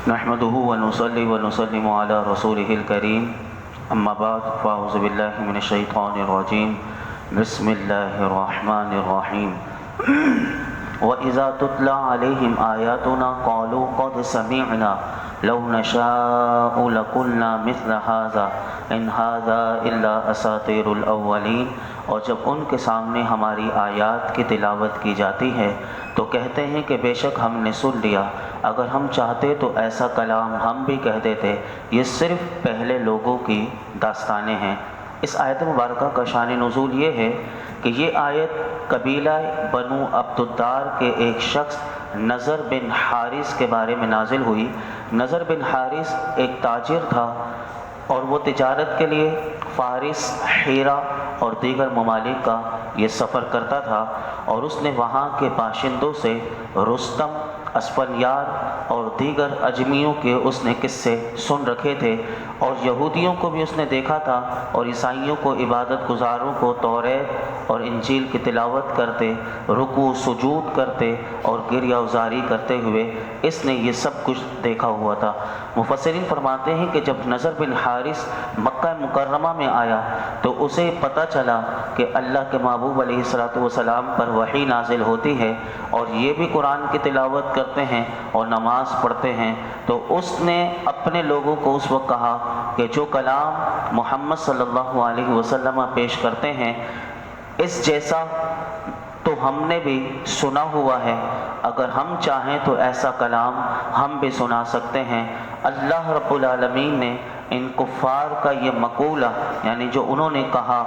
نحمده ونصلي ونسلم على رسوله الكريم اما بعد فاعوذ بالله من الشيطان الرجيم بسم الله الرحمن الرحيم وَإِذَا تُتْلَى عَلَيْهِمْ آيَاتُنَا قَالُوا قَدْ سَمِعْنَا لَوْ نَشَاءُ لَقُلْنَا مِثْلَ هَذَا إِنْ هَذَا إِلَّا أَسَاطِيرُ الْأَوَّلِينَ۔ اور جب ان کے سامنے ہماری آیات کی تلاوت کی جاتی ہے تو کہتے ہیں کہ بے شک ہم نے سن لیا، اگر ہم چاہتے تو ایسا کلام ہم بھی کہہ دیتے، یہ صرف پہلے لوگوں کی داستانیں ہیں۔ اس آیت مبارکہ کا شان نزول یہ ہے کہ یہ آیت قبیلہ بنو عبدالدار کے ایک شخص نضر بن حارث کے بارے میں نازل ہوئی۔ نضر بن حارث ایک تاجر تھا اور وہ تجارت کے لیے فارس، حیرہ اور دیگر ممالک کا یہ سفر کرتا تھا، اور اس نے وہاں کے باشندوں سے رستم، اسفندیار اور دیگر اجمیوں کے اس نے قصے سن رکھے تھے، اور یہودیوں کو بھی اس نے دیکھا تھا، اور عیسائیوں کو، عبادت گزاروں کو توریت اور انجیل کی تلاوت کرتے، رکوع سجود کرتے اور گریہ وزاری کرتے ہوئے اس نے یہ سب کچھ دیکھا ہوا تھا۔ مفسرین فرماتے ہیں کہ جب نضر بن حارث مکہ مکرمہ میں آیا تو اسے پتہ چلا کہ اللہ کے محبوب علیہ السلام پر وحی نازل ہوتی ہے اور یہ بھی قرآن کی تلاوت کرتے ہیں اور نماز پڑھتے ہیں، تو اس نے اپنے لوگوں کو اس وقت کہا کہ جو کلام محمد صلی اللہ علیہ وسلم پیش کرتے ہیں اس جیسا تو ہم نے بھی سنا ہوا ہے، اگر ہم چاہیں تو ایسا کلام ہم بھی سنا سکتے ہیں۔ اللہ رب العالمین نے ان کفار کا یہ مقولہ، یعنی جو انہوں نے کہا،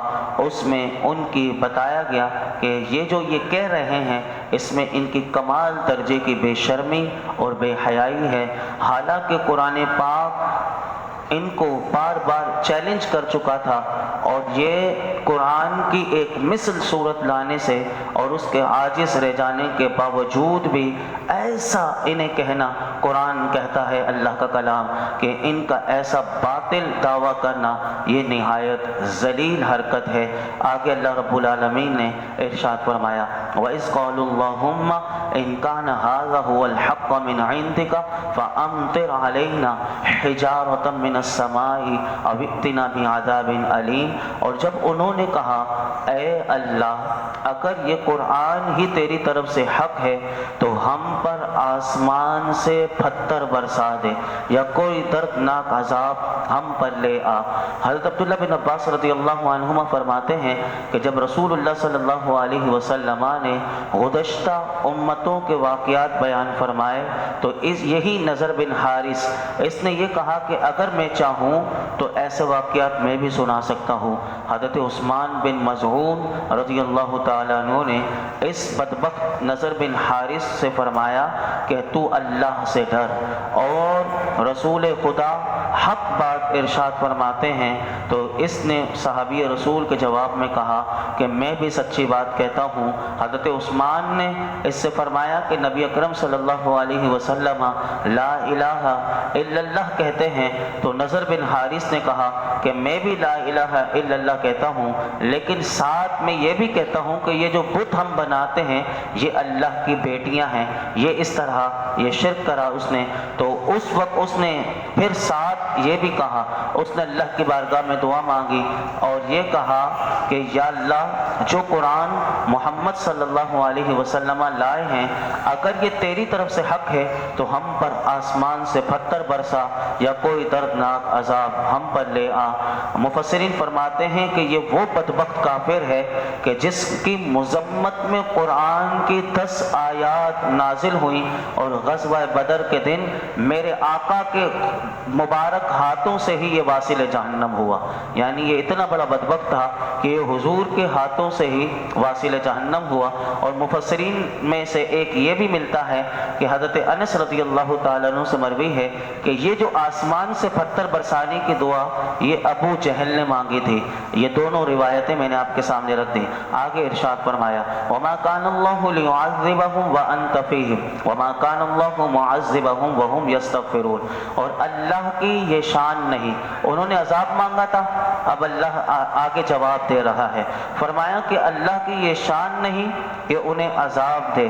اس میں ان کی بتایا گیا کہ یہ کہہ رہے ہیں اس میں ان کی کمال درجے کی بے شرمی اور بے حیائی ہے، حالانکہ قرآن پاک ان کو بار بار چیلنج کر چکا تھا، اور یہ قرآن کی ایک مثل صورت لانے سے اور اس کے عاجز رہ جانے کے باوجود بھی ایسا انہیں کہنا، قرآن کہتا ہے اللہ کا کلام، کہ ان کا ایسا باطل دعویٰ کرنا یہ نہایت ذلیل حرکت ہے۔ آگے اللہ رب العالمین نے ارشاد فرمایا وَإِذْ قَالُوا اللَّهُمَّ إِنْ كَانَ هَذَا هُوَ الْحَقَّ مِنْ عِنْدِكَ فَأَمْطِرْ عَلَيْنَا حِجَارَةً مِنَ السَّمَاءِ أَوْ ائْتِنَا بِعَذَابٍ أَلِيمٍ۔ اور جب انہوں نے کہا اے اللہ اگر یہ قرآن ہی تیری طرف سے حق ہے تو ہم پر آسمان سے پتھر برسا دے یا کوئی دردناک عذاب ہم پر لے آ۔ حضرت عبداللہ بن عباس رضی اللہ عنہما فرماتے ہیں کہ جب رسول اللہ صلی اللہ علیہ وسلم نے گزشتہ امتوں کے واقعات بیان فرمائے تو یہی نضر بن حارث اس نے یہ کہا کہ اگر میں چاہوں تو ایسے واقعات میں بھی سنا سکتا ہوں۔ حضرت عثمان بن مظعون رضی اللہ تعالیٰ عنہ نے اس بدبخت نضر بن حارث سے فرمایا کہ تو اللہ سے ڈر، اور رسول خدا حق بات ارشاد فرماتے ہیں تو اس نے صحابی رسول کے جواب میں کہا کہ میں بھی سچی بات کہتا ہوں۔ حضرت عثمان نے اس سے فرمایا کہ نبی اکرم صلی اللہ علیہ وسلم لا الہ الا اللہ کہتے ہیں، تو نضر بن حارث نے کہا کہ میں بھی لا الہ الا اللہ کہتا ہوں، لیکن ساتھ میں یہ بھی کہتا ہوں کہ یہ جو بت ہم بناتے ہیں یہ اللہ کی بیٹیاں ہیں، یہ اس طرح یہ شرک کرا اس نے۔ تو اس وقت اس نے پھر ساتھ یہ بھی کہا، اس نے اللہ کی بارگاہ میں دعا مانگی اور یہ کہا کہ یا اللہ جو قرآن محمد صلی اللہ علیہ وسلم لائے ہیں اگر یہ تیری طرف سے حق ہے تو ہم پر آسمان سے پتھر برسا یا کوئی دردناک عذاب ہم پر لے آ۔ مفسرین فرماتے ہیں کہ یہ وہ بدبخت کافر ہے کہ جس کی مذمت میں قرآن کی 10 آیات نازل ہوئیں اور غزوہ بدر کے دن میرے آقا کے مبارک ہاتھوں سے ہی یہ واصل جہنم ہوا، یعنی یہ اتنا بڑا بدبخت تھا کہ یہ حضور کے ہاتھوں سے ہی واصل جہنم ہوا۔ اور مفسرین میں سے ایک یہ بھی ملتا ہے کہ حضرت انس رضی اللہ تعالیٰ عنہ سے مروی ہے کہ یہ جو آسمان سے پتھر برسانے کی دعا یہ ابو جہل نے مانگی تھی۔ یہ دونوں روایتیں میں نے آپ کے سامنے رکھ دی۔ آگے ارشاد فرمایا وَمَا كَانَ اللَّهُ لِيُعَذِّبَهُمْ وَأَنْتَ فِيهِمْ وَمَا كَانَ اللَّهُ مُعَذِّبَهُمْ وَهُمْ يَسْتَغْفِرُونَ۔ اور اللہ کی یہ شان نہیں، انہوں نے عذاب مانگا تھا، اب اللہ آگے جواب دے رہا ہے، فرمایا کہ اللہ کی یہ شان نہیں کہ انہیں عذاب دے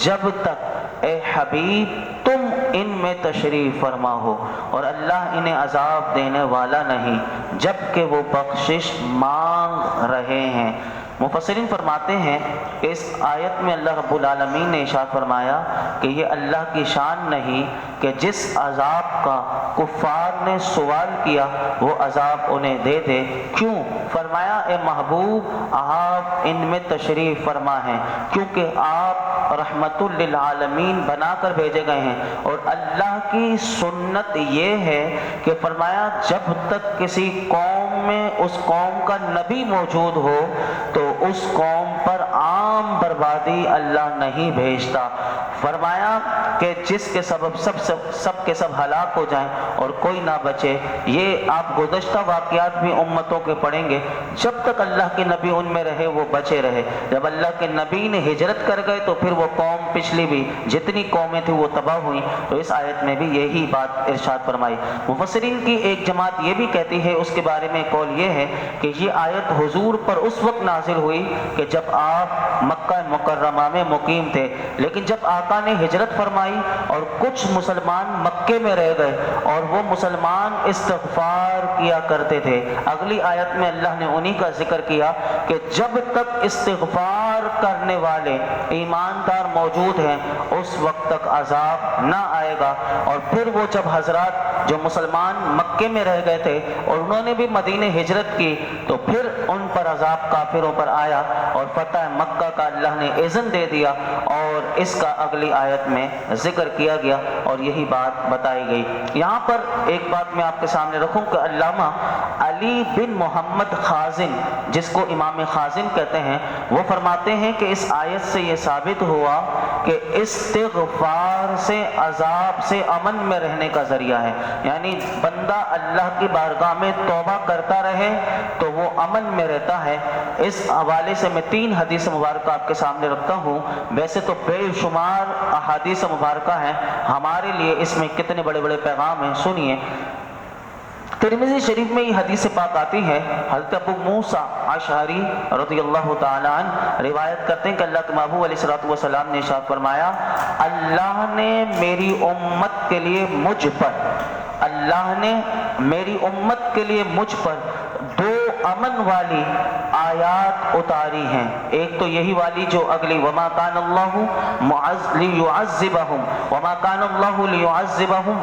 جب تک اے حبیب تم ان میں تشریف فرما ہو، اور اللہ انہیں عذاب دینے والا نہیں جبکہ وہ بخشش مانگ رہے ہیں۔ مفسرین فرماتے ہیں کہ اس آیت میں اللہ رب العالمین نے ارشاد فرمایا کہ یہ اللہ کی شان نہیں کہ جس عذاب کا کفار نے سوال کیا وہ عذاب انہیں دے دے۔ کیوں؟ فرمایا اے محبوب آپ ان میں تشریف فرما ہیں، کیونکہ آپ رحمت للعالمین بنا کر بھیجے گئے ہیں، اور اللہ کی سنت یہ ہے کہ فرمایا جب تک کسی قوم میں اس قوم کا نبی موجود ہو تو اس قوم پر عام بربادی اللہ نہیں بھیجتا۔ فرمایا کہ جس کے سبب سب کے سب ہلاک ہو جائیں اور کوئی نہ بچے۔ یہ آپ گزشتہ واقعات بھی امتوں کے پڑھیں گے، جب تک اللہ کے نبی ان میں رہے وہ بچے رہے۔ جب اللہ کے نبی نے ہجرت کر گئے تو پھر وہ قوم پچھلی بھی جتنی قومیں تھیں وہ تباہ ہوئیں۔ تو اس آیت میں بھی یہی بات ارشاد فرمائی۔ مفسرین کی ایک جماعت یہ بھی کہتی ہے، اس کے بارے میں قول یہ ہے کہ یہ آیت حضور پر اس وقت نازل ہوئی کہ جب آپ مکہ مکرمہ میں مقیم تھے، لیکن جب آقا نے ہجرت فرمائی اور کچھ مسلمان مکے میں رہ گئے اور وہ مسلمان استغفار کیا کرتے تھے، اگلی آیت میں اللہ نے انہی کا ذکر کیا کہ جب تک استغفار کرنے والے ایماندار موجود ہیں اس وقت تک عذاب نہ آئے گا۔ اور پھر وہ جب حضرات جو مسلمان مکے میں رہ گئے تھے اور انہوں نے بھی مدینے ہجرت کی تو پھر ان پر عذاب کافروں پر آیا اور فتح مکہ کا اللہ نے اذن دے دیا، اور اس کا اگلی آیت میں ذکر کیا گیا اور یہی بات بتائی گئی۔ یہاں پر ایک بات میں آپ کے سامنے رکھوں کہ علامہ علی بن محمد خازن، جس کو امام خازن کہتے ہیں، وہ فرماتے ہیں کہ اس آیت سے یہ ثابت ہوا کہ استغفار سے عذاب سے امن میں رہنے کا ذریعہ ہے، یعنی بندہ اللہ کی بارگاہ میں توبہ کرتا رہے تو وہ امن میں رہتا ہے۔ اس حوالے سے میں 3 حدیث مبارکہ آپ کے سامنے رکھتا ہوں، ویسے تو بے شمار احادیث مبارکہ ہیں، ہمارے لیے اس میں کتنے بڑے بڑے پیغام ہیں، سنیے۔ ترمذی شریف میں یہ حدیث پاک آتی ہے، حضرت ابو موسیٰ اشعری رضی اللہ تعالیٰ عنہ روایت کرتے ہیں کہ اللہ کے محبوب علیہ الصلوۃ والسلام نے ارشاد فرمایا، اللہ نے میری امت کے لیے مجھ پر 2 امن والی آیات اتاری ہیں۔ ایک تو یہی والی جو اگلی وما کان اللہ لیعذبہم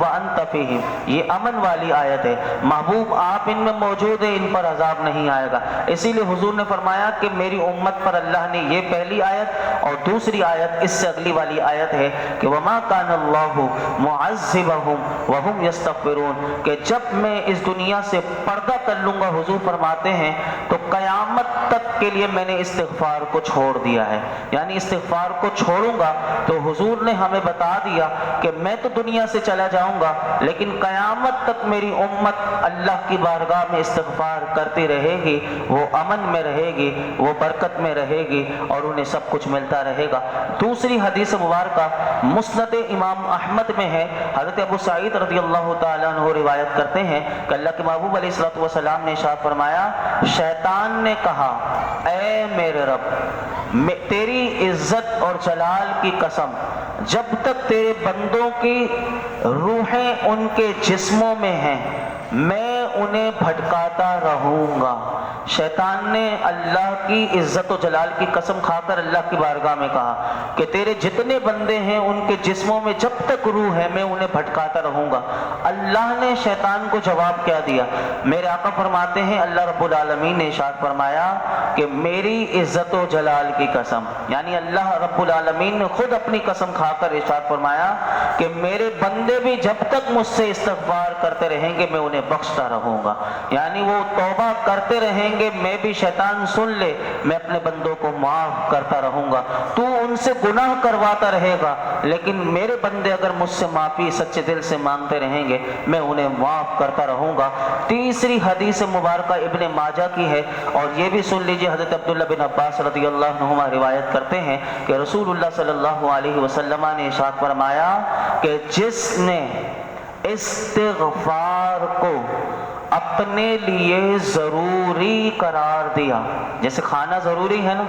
وانت فیہم، یہ امن والی آیت ہے۔ محبوب آپ ان میں موجود ہیں، ان پر عذاب نہیں آئے گا۔ اسی لیے حضور نے فرمایا کہ میری امت پر اللہ نے یہ پہلی آیت اور دوسری آیت اس سے اگلی والی آیت ہے کہ وما کان اللہ معذبہم وہم یستغفرون، کہ جب میں اس دنیا سے پردہ کر لوں گا، حضور فرماتے ہیں تو قیامت تک کے لیے میں نے استغفار کو چھوڑ دیا ہے، یعنی استغفار کو چھوڑوں گا۔ تو حضور نے ہمیں بتا دیا کہ میں تو دنیا سے چلا جاؤں گا لیکن قیامت تک میری امت اللہ کی بارگاہ میں استغفار کرتی رہے گی، وہ امن میں رہے گی، وہ برکت میں رہے گی اور انہیں سب کچھ ملتا رہے گا۔ دوسری حدیث مبارکہ مسند امام احمد میں ہے، حضرت ابو سعید رضی اللہ تعالیٰ عنہ روایت کرتے ہیں کہ اللہ کے محبوب علیہ الصلوۃ والسلام نے ارشاد فرمایا، شیطان نے کہا اے میرے رب، تیری عزت اور جلال کی قسم، جب تک تیرے بندوں کی روحیں ان کے جسموں میں ہیں میں انہیں بھٹکاتا رہوں گا۔ شیطان نے اللہ کی عزت و جلال کی قسم کھا کر اللہ کی بارگاہ میں کہا کہ تیرے جتنے بندے ہیں ان کے جسموں میں جب تک روح ہے میں انہیں بھٹکاتا رہوں گا۔ اللہ نے شیطان کو جواب کیا دیا؟ میرے آقا فرماتے ہیں اللہ رب العالمین نے ارشاد فرمایا کہ میری عزت و جلال کی قسم، یعنی اللہ رب العالمین نے خود اپنی قسم کھا کر ارشاد فرمایا کہ میرے بندے بھی جب تک مجھ سے استغفار کرتے رہیں گے میں انہیں بخشتا رہوں گا، یعنی وہ توبہ کرتے رہیں گے، میں بھی شیطان سن لے میں اپنے بندوں کو معاف کرتا رہوں گا۔ تو ان سے گناہ کرواتا رہے گا لیکن میرے بندے اگر مجھ سے معافی سچے دل سے مانگتے رہیں گے میں انہیں معاف کرتا رہوں گا۔ تیسری حدیث مبارکہ ابن ماجہ کی ہے اور یہ بھی سن لیجئے، حضرت عبداللہ بن عباس رضی اللہ عنہما روایت کرتے ہیں کہ رسول اللہ صلی اللہ علیہ وسلم نے ارشاد فرمایا کہ جس نے استغفار کو اپنے لیے ضروری قرار دیا، جیسے کھانا ضروری ہے نا،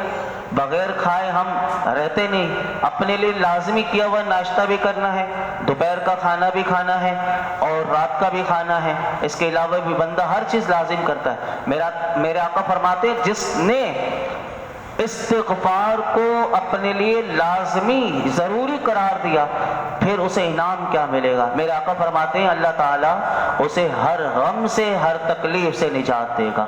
بغیر کھائے ہم رہتے نہیں، اپنے لیے لازمی کیا ہوا ناشتہ بھی کرنا ہے، دوپہر کا کھانا بھی کھانا ہے اور رات کا بھی کھانا ہے، اس کے علاوہ بھی بندہ ہر چیز لازم کرتا ہے۔ میرے آقا فرماتے ہیں جس نے استغفار کو اپنے لیے لازمی ضروری قرار دیا پھر اسے انعام کیا ملے گا؟ میرے آقا فرماتے ہیں اللہ تعالیٰ اسے ہر غم سے، ہر تکلیف سے نجات دے گا،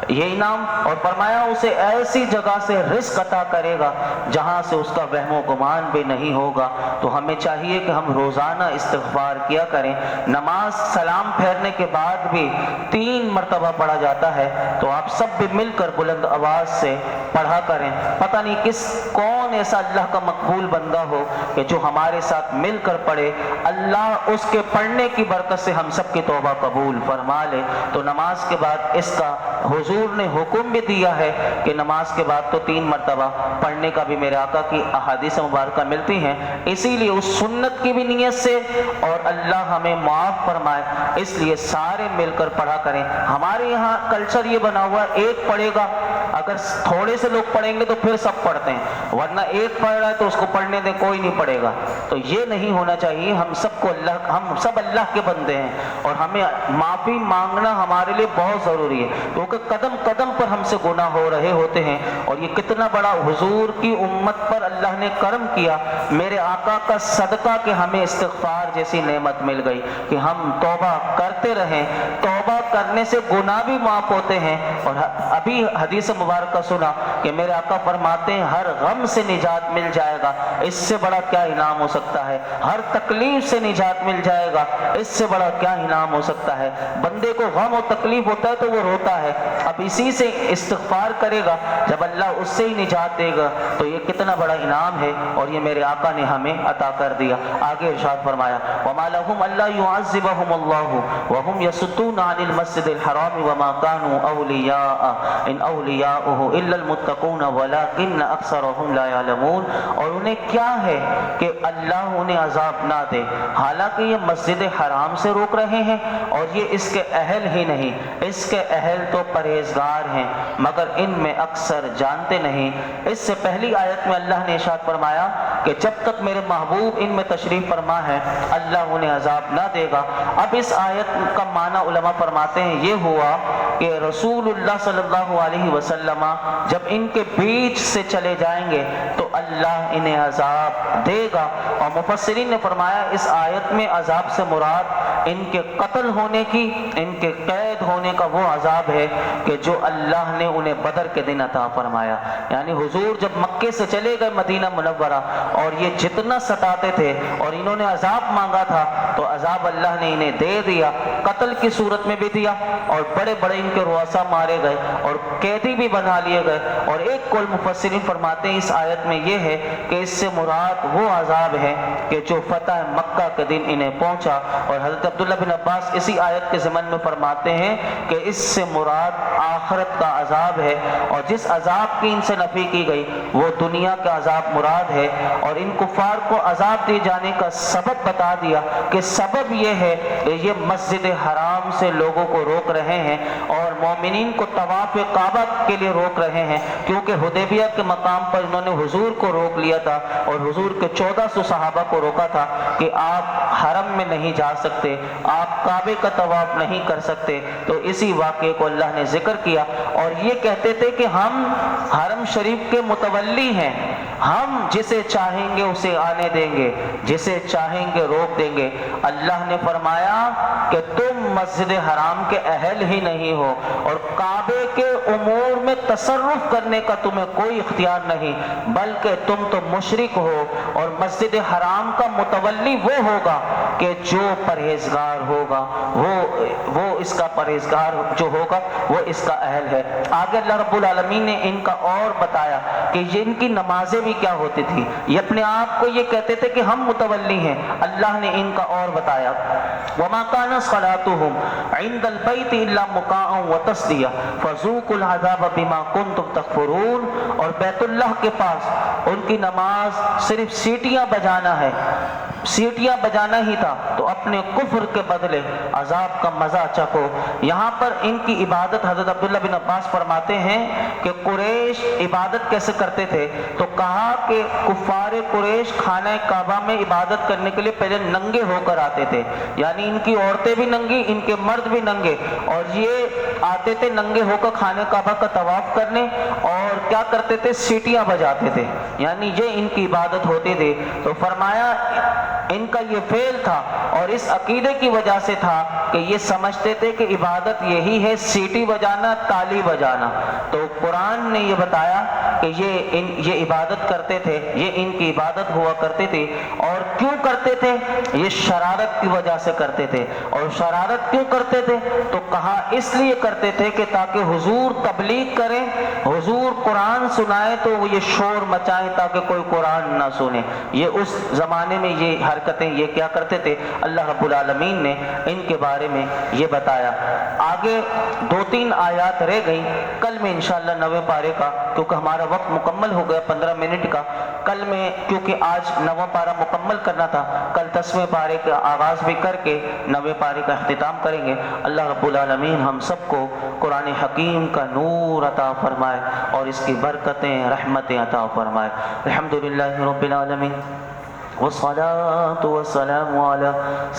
یہ انعام، اور فرمایا اسے ایسی جگہ سے رزق عطا کرے گا جہاں سے اس کا وہم و گمان بھی نہیں ہوگا۔ تو ہمیں چاہیے کہ ہم روزانہ استغفار کیا کریں۔ نماز سلام پھیرنے کے بعد بھی 3 مرتبہ پڑھا جاتا ہے، تو آپ سب بھی مل کر بلند آواز سے پڑھا کریں۔ پتہ نہیں کون ایسا اللہ کا مقبول بندہ ہو کہ جو ہمارے ساتھ مل کر پڑھے، اللہ اس کے پڑھنے کی برکت سے ہم سب کی توبہ قبول فرما لے۔ تو نماز کے بعد اس کا حضور نے حکم بھی دیا ہے کہ نماز کے بعد تو 3 مرتبہ پڑھنے کا بھی میرے آقا کی احادیث مبارکہ ملتی ہیں، اسی لیے اس سنت کی بھی نیت سے اور اللہ ہمیں معاف فرمائے اس لیے سارے مل کر پڑھا کریں۔ ہمارے یہاں کلچر یہ بنا ہوا ہے ایک پڑھے گا، اگر تھوڑے سے لوگ پڑھیں گے تو پھر سب پڑھتے ہیں، ورنہ ایک پڑھ رہا ہے تو اس کو پڑھنے دیں، کوئی نہیں پڑھے گا۔ تو یہ نہیں ہونا چاہیے، ہم سب اللہ کے بندے ہیں اور ہمیں معافی مانگنا ہمارے لیے بہت ضروری ہے، کیونکہ قدم قدم پر ہم سے گناہ ہو رہے ہوتے ہیں، اور یہ کتنا بڑا حضور کی امت پر اللہ نے کرم کیا، میرے آقا کا صدقہ کہ ہمیں استغفار جیسی نعمت مل گئی کہ ہم توبہ کرتے رہیں۔ توبہ کرنے سے گناہ بھی معاف ہوتے ہیں، اور ابھی حدیث مبارکہ سنا کہ میرے آقا فرماتے ہیں ہر غم سے نجات مل جائے گا، اس سے بڑا کیا انعام ہو سکتا ہے؟ ہر تکلیف سے نجات مل جائے گا، اس سے بڑا کیا انعام ہو سکتا ہے؟ بندے کو غم و تکلیف ہوتا ہے تو وہ روتا ہے، اب اسی سے استغفار کرے گا، جب اللہ اس سے ہی نجات دے گا تو یہ کتنا بڑا انعام ہے، اور یہ میرے آقا نے ہمیں عطا کر دیا۔ آگے ارشاد فرمایا وَمَا لَهُمْ أَلَّا يُعَذِّبَهُمُ اللَّهُ وَهُمْ يَصُدُّونَ عَنِ الْمَسْجِدِ الْحَرَامِ وَمَا كَانُوا أَوْلِيَاءَهُ إِنْ أَوْلِيَاؤُهُ إِلَّا الْمُتَّقُونَ وَلَكِنَّ أَكْثَرَهُمْ لَا يَعْلَمُونَ۔ اور انہیں کیا ہے کہ اللہ انہیں عذاب نہ دے، حالانکہ یہ مسجد حرام سے روک رہے ہیں اور یہ اس کے اہل ہی نہیں، اس کے اہل تو پرہیزگار ہیں مگر ان میں اکثر جانتے نہیں۔ اس سے پہلی آیت میں اللہ نے ارشاد فرمایا کہ جب تک میرے محبوب ان میں تشریف فرما ہے اللہ انہیں عذاب نہ دے گا۔ اب اس آیت کا معنی علماء فرماتے ہیں یہ ہوا کہ رسول اللہ صلی اللہ علیہ وسلم جب ان کے بیچ سے چلے جائیں گے تو اللہ انہیں عذاب دے گا، اور مفسرین نے فرمایا اس آیت میں عذاب سے مراد ان کے قتل ہونے کی، ان کے قید ہونے کا وہ عذاب ہے کہ جو اللہ نے انہیں بدر کے دن عطا فرمایا۔ یعنی حضور جب مکے سے چلے گئے مدینہ منورہ اور یہ جتنا ستاتے تھے اور انہوں نے عذاب مانگا تھا تو عذاب اللہ نے انہیں دے دیا، قتل کی صورت میں بھی دیا، اور بڑے بڑے ان کے رؤسا مارے گئے اور قیدی بھی بنا لیے گئے۔ اور ایک قول مفسرین فرماتے ہیں اس آیت میں یہ ہے کہ اس سے مراد وہ عذاب ہے کہ جو فتح مکہ کے دن انہیں پہنچا، اور حضرت عبداللہ بن عباس اسی آیت کے ضمن میں فرماتے ہیں کہ اس سے مراد آخرت کا عذاب ہے، اور جس عذاب کی ان سے نفی کی گئی وہ دنیا کا عذاب مراد ہے، اور ان کفار کو عذاب دیے جانے کا سبب بتا دیا کہ سبب یہ ہے کہ یہ مسجد حرام سے لوگوں کو روک رہے ہیں اور مومنین کو طواف کعبہ کے لیے روک رہے ہیں، کیونکہ حدیبیہ کے مقام پر انہوں نے حضور کو روک لیا تھا اور حضور کے 1400 صحابہ کو روکا تھا کہ آپ حرم میں نہیں جا سکتے، آپ کعبے کا طواف نہیں کر سکتے۔ تو اسی واقعے کو اللہ نے ذکر کیا، اور یہ کہتے تھے کہ ہم حرم شریف کے متولی ہیں، ہم جسے چاہیں گے اسے آنے دیں گے، جسے چاہیں گے روک دیں گے۔ اللہ نے فرمایا کہ تم مسجد حرام کے اہل ہی نہیں ہو اور کعبے کے امور میں تصرف کرنے کا تمہیں کوئی اختیار نہیں، بلکہ تم تو مشرک ہو، اور مسجد حرام کا متولی وہ ہوگا کہ جو پرہیزگار ہوگا، وہ اس کا پرہیزگار جو ہوگا وہ اس کا اہل ہے۔ آگے اللہ رب العالمین نے ان کا اور بتایا کہ ان کی نمازیں بھی کیا ہوتی تھی، یہ اپنے آپ کو یہ کہتے تھے کہ ہم متولی ہیں۔ اللہ نے ان کا اور بتایا وَمَا كَانَ صَلَاتُهُمْ عِنْدَ الْبَيْتِ إِلَّا مُكَاءً وَتَصْدِيَةً فَذُوقُوا الْعَذَابَ بِمَا كُنْتُمْ تَكْفُرُونَ۔ اور بیت اللہ کے پاس ان کی نماز صرف سیٹیاں بجانا ہے، سیٹیاں بجانا ہی تھا تو اپنے کفر کے بدلے عذاب کا مزہ چکھو۔ یہاں پر ان کی عبادت حضرت عبداللہ بن عباس فرماتے ہیں کہ قریش عبادت کیسے کرتے تھے، تو کہا کہ کفار قریش خانہ کعبہ میں عبادت کرنے کے لیے پہلے ننگے ہو کر آتے تھے، یعنی ان کی عورتیں بھی ننگی، ان کے مرد بھی ننگے، اور یہ آتے تھے ننگے ہو کر خانہ کعبہ کا طواف کرنے، اور کیا کرتے تھے، سیٹیاں بجاتے تھے، یعنی یہ ان کی عبادت ہوتی تھی۔ تو فرمایا ان کا یہ فعل تھا اور اس عقیدے کی وجہ سے تھا کہ یہ سمجھتے تھے کہ عبادت یہی ہے، سیٹی بجانا، تالی بجانا۔ تو قرآن نے یہ بتایا کہ یہ عبادت کرتے تھے، یہ ان کی عبادت ہوا کرتے تھے، اور کیوں کرتے تھے، یہ شرارت کی وجہ سے کرتے تھے۔ اور شرارت کیوں کرتے تھے، تو کہا اس لیے کرتے تھے کہ تاکہ حضور تبلیغ کریں، حضور قرآن سنائے تو وہ یہ شور مچائیں تاکہ کوئی قرآن نہ سنے۔ یہ اس زمانے میں یہ حرکتیں یہ کیا کرتے تھے، اللہ رب العالمین نے ان کے بارے میں یہ بتایا۔ آگے 2-3 آیات رہ گئیں، کل میں انشاءاللہ 9ویں پارے کا، کیونکہ ہمارا وقت مکمل ہو گیا 15 منٹ کا، کل میں کیونکہ آج 9واں پارہ مکمل کرنا تھا، کل 10ویں پارے کا آغاز بھی کر کے 9ویں پارے کا اختتام کریں گے۔ اللہ رب العالمین ہم سب کو قرآن حکیم کا نور عطا فرمائے اور اس کی برکتیں رحمتیں عطا فرمائے۔ الحمدللہ رب العالمین والصلاة والسلام على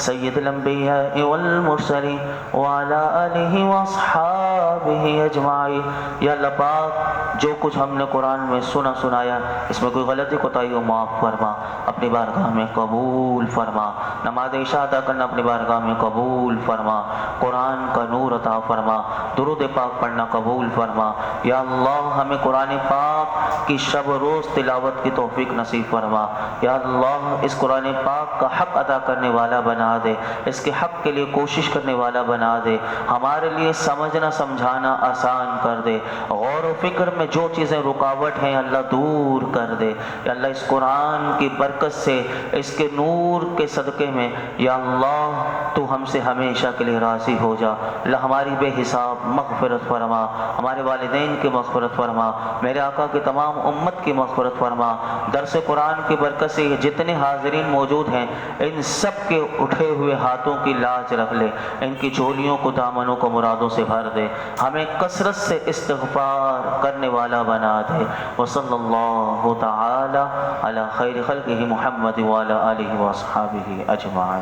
سید الانبیاء والمرسلین وعلى آلہ واصحابہ اجمعین۔ یا اللہ پاک جو کچھ ہم نے قرآن میں سنایا، اس میں کوئی غلطی کوتاہی ہو معاف فرما، اپنی بارگاہ میں قبول فرما، نماز عشاء ادا کرنا اپنی بارگاہ میں قبول فرما، قرآن کا نور عطا فرما، درود پاک پڑھنا قبول فرما۔ یا اللہ ہمیں قرآن پاک کی شب روز تلاوت کی توفیق نصیب فرما۔ یا اللہ اس قرآن پاک کا حق ادا کرنے والا بنا دے، اس کے حق کے لیے کوشش کرنے والا بنا دے، ہمارے لیے سمجھنا سمجھانا آسان کر دے، غور و فکر میں جو چیزیں رکاوٹ ہیں اللہ دور کر دے۔ یا اللہ اس قرآن کی برکت سے، اس کے نور کے صدقے میں یا اللہ تو ہم سے ہمیشہ کے لیے راضی ہو جا۔ اللہ ہماری بے حساب مغفرت فرما، ہمارے والدین کی مغفرت فرما، میرے آقا کی تمام امت کی مغفرت فرما۔ درس قرآن کی برکت سے جتنے حاضرین موجود ہیں ان سب کے اٹھے ہوئے ہاتھوں کی لاج رکھ لے، ان کی جھولیوں کو دامنوں کو مرادوں سے بھر دے، ہمیں کثرت سے استغفار کرنے والا بنا دے۔ وصلی اللہ تعالی علی خیر خلقہ محمد وعلی آلہ واصحابہ اجمعین۔